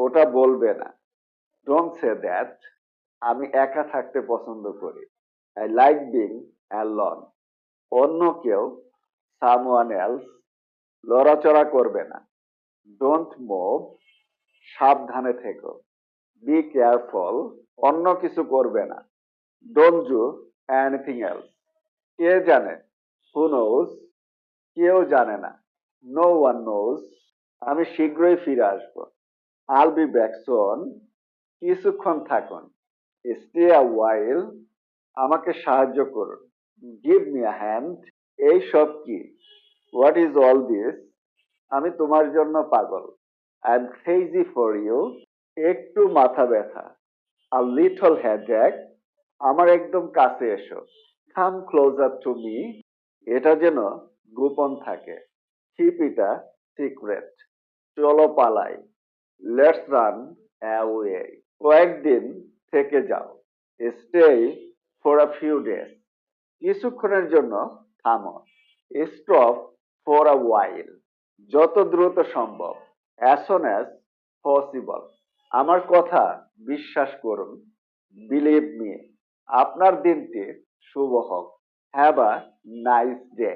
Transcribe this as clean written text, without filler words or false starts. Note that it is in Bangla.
ওটা বলবে না। Don't say that. আমি একা থাকতে পছন্দ করি। I like being alone. অন্য কেউ, সামওয়ান এলস, লড়াচড়া করবে না। Don't move. সাবধানে থেকো। Be careful. অন্য কিছু করবে না। Don't do anything else. কে জানে? Who knows? কেউ জানে না। No one knows. আমি শীঘ্রই ফিরে আসবো। I'll be back soon. কিছুক্ষণ থাকুন। Stay a while. আমাকে সাহায্য করুন। Give me a hand. এই সব কি? What is all this? আমি তোমার জন্য পাগল। I am crazy for you. একটু মাথা ব্যথা। A little headache. আমার একদম কাছে এসো। Come closer to me. এটা যেন গোপন থাকে। Keep it a secret. চলো পালাই। Let's run away. কয়েকদিন থেকে যাও। Stay for a few days. কিছুক্ষণের জন্য থামো। Stop for a while. যত দ্রুত সম্ভব। As soon as possible. আমার কথা বিশ্বাস করুন। Believe me. আপনার দিনটি শুভ হোক। Have a nice day.